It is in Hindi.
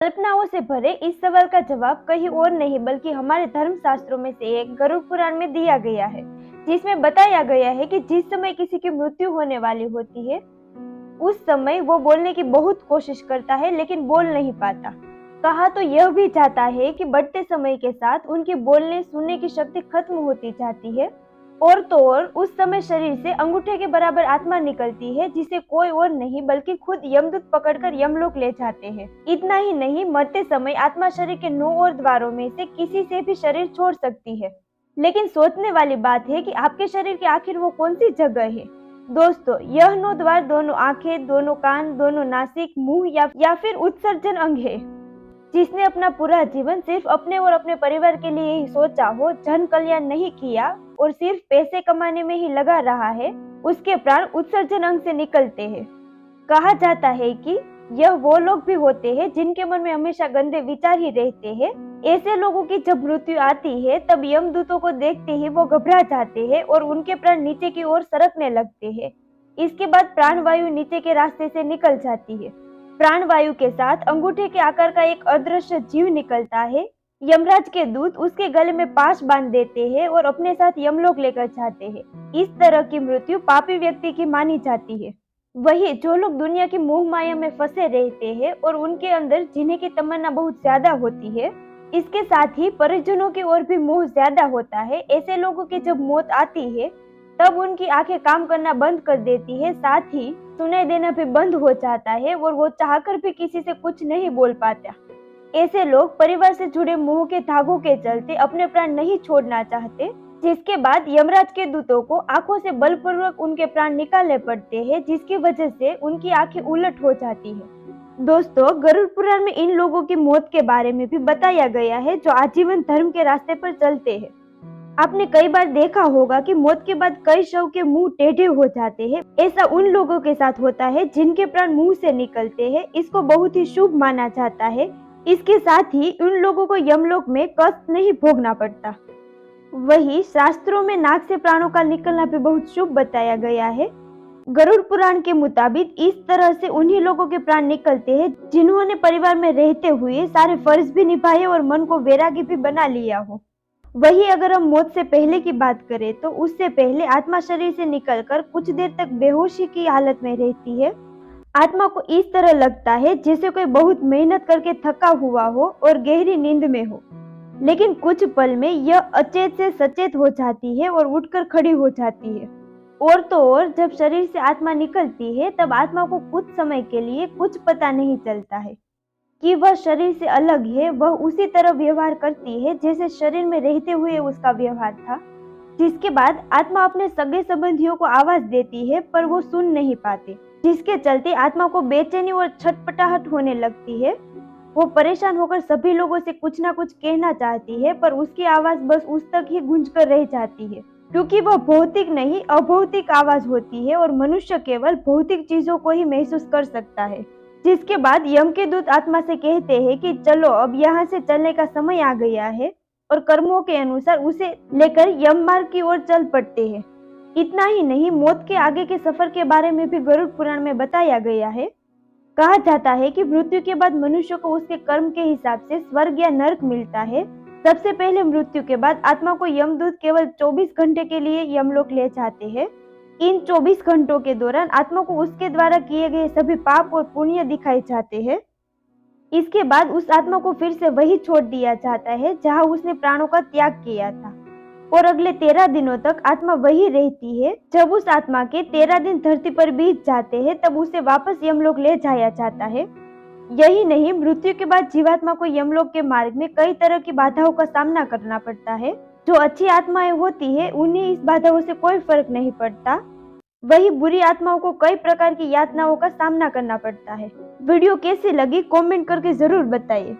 कल्पनाओं से भरे इस सवाल का जवाब कहीं और नहीं बल्कि हमारे धर्म शास्त्रों में से एक गरुड़ पुराण में दिया गया है, जिसमें बताया गया है कि जिस समय किसी की मृत्यु होने वाली होती है, उस समय वो बोलने की बहुत कोशिश करता है लेकिन बोल नहीं पाता। कहा तो यह भी जाता है कि बढ़ते समय के साथ उनकी बोलने सुनने की शक्ति खत्म होती जाती है और तो और उस समय शरीर से अंगूठे के बराबर आत्मा निकलती है, जिसे कोई और नहीं बल्कि खुद यमदूत पकड़कर यमलोक ले जाते हैं। इतना ही नहीं, मरते समय आत्मा शरीर के 9 और द्वारों में से किसी से भी शरीर छोड़ सकती है। लेकिन सोचने वाली बात है कि आपके शरीर के आखिर वो कौन सी जगह है। दोस्तों, यह 9 द्वार दोनों आंखें, दोनों कान, दोनों नासिक, मुंह या फिर उत्सर्जन अंग है। जिसने अपना पूरा जीवन सिर्फ अपने और अपने परिवार के लिए ही सोचा हो, जन कल्याण नहीं किया और सिर्फ पैसे कमाने में ही लगा रहा है, उसके प्राण उत्सर्जन अंग से निकलते हैं। कहा जाता है कि यह वो लोग भी होते हैं जिनके मन में हमेशा गंदे विचार ही रहते हैं। ऐसे लोगों की जब मृत्यु आती है तब यमदूतों को देखते ही वो घबरा जाते हैं और उनके प्राण नीचे की ओर सरकने लगते हैं। इसके बाद प्राणवायु नीचे के रास्ते से निकल जाती है। प्राणवायु के साथ अंगूठे के आकार का एक अदृश्य जीव निकलता है। यमराज के दूत उसके गले में पाश बांध देते हैं और अपने साथ यमलोक लेकर जाते हैं। इस तरह की मृत्यु पापी व्यक्ति की मानी जाती है। वही जो लोग दुनिया की मोह माया में फंसे रहते हैं और उनके अंदर जीने की तमन्ना बहुत ज्यादा होती है, इसके साथ ही परिजनों की ओर भी मोह ज्यादा होता है, ऐसे लोगों की जब मौत आती है तब उनकी आंखें काम करना बंद कर देती है, साथ ही सुनाई देना भी बंद हो जाता है और वो चाहकर भी किसी से कुछ नहीं बोल पाता। ऐसे लोग परिवार से जुड़े मोह के धागों के चलते अपने प्राण नहीं छोड़ना चाहते, जिसके बाद यमराज के दूतों को आंखों से बलपूर्वक उनके प्राण निकालने पड़ते हैं, जिसकी वजह से उनकी आंखें उलट हो जाती है। दोस्तों, गरुड़ पुराण में इन लोगों की मौत के बारे में भी बताया गया है जो आजीवन धर्म के रास्ते पर चलते हैं। आपने कई बार देखा होगा कि मौत के बाद कई शव के मुंह टेढ़े हो जाते हैं। ऐसा उन लोगों के साथ होता है जिनके प्राण मुंह से निकलते हैं। इसको बहुत ही शुभ माना जाता है। इसके साथ ही उन लोगों को यमलोक में कष्ट नहीं भोगना पड़ता। वही शास्त्रों में नाक से प्राणों का निकलना भी बहुत शुभ बताया गया है। गरुड़ पुराण के मुताबिक इस तरह से उन्हीं लोगों के प्राण निकलते हैं जिन्होंने परिवार में रहते हुए सारे फर्ज भी निभाए और मन को वैरागी भी बना लिया हो। वही अगर हम मौत से पहले की बात करें तो उससे पहले आत्मा शरीर से निकलकर कुछ देर तक बेहोशी की हालत में रहती है। आत्मा को इस तरह लगता है जैसे कोई बहुत मेहनत करके थका हुआ हो और गहरी नींद में हो, लेकिन कुछ पल में यह अचेत से सचेत हो जाती है और उठकर खड़ी हो जाती है। और तो और जब शरीर से आत्मा निकलती है तब आत्मा को कुछ समय के लिए कुछ पता नहीं चलता है कि वह शरीर से अलग है। वह उसी तरह व्यवहार करती है जैसे शरीर में रहते हुए उसका व्यवहार था। जिसके बाद आत्मा अपने सगे संबंधियों को आवाज देती है पर वो सुन नहीं पाते, जिसके चलते आत्मा को बेचैनी और छटपटाहट होने लगती है। वो परेशान होकर सभी लोगों से कुछ ना कुछ कहना चाहती है पर उसकी आवाज बस उस तक ही गूंज कर रह जाती है, क्योंकि वह भौतिक नहीं अभौतिक आवाज होती है और मनुष्य केवल भौतिक चीजों को ही महसूस कर सकता है। जिसके बाद यम के दूत आत्मा से कहते हैं कि चलो अब यहाँ से चलने का समय आ गया है, और कर्मों के अनुसार उसे लेकर यम मार्ग की ओर चल पड़ते हैं। इतना ही नहीं, मौत के आगे के सफर के बारे में भी गरुड़ पुराण में बताया गया है। कहा जाता है कि मृत्यु के बाद मनुष्य को उसके कर्म के हिसाब से स्वर्ग या नरक मिलता है। सबसे पहले मृत्यु के बाद आत्मा को यमदूत केवल 24 घंटे के लिए यमलोक ले जाते हैं। इन 24 घंटों के दौरान आत्मा को उसके द्वारा किए गए सभी पाप और पुण्य दिखाए जाते हैं। इसके बाद उस आत्मा को फिर से वही छोड़ दिया जाता है जहां उसने प्राणों का त्याग किया था, और अगले 13 दिनों तक आत्मा वही रहती है। जब उस आत्मा के 13 दिन धरती पर बीत जाते हैं तब उसे वापस यमलोक ले जाया जाता है। यही नहीं, मृत्यु के बाद जीवात्मा को यमलोक के मार्ग में कई तरह की बाधाओं का सामना करना पड़ता है। जो अच्छी आत्माएं होती है उन्हें इस बाधाओं से कोई फर्क नहीं पड़ता, वही बुरी आत्माओं को कई प्रकार की यातनाओं का सामना करना पड़ता है। वीडियो कैसी लगी कमेंट करके जरूर बताइए।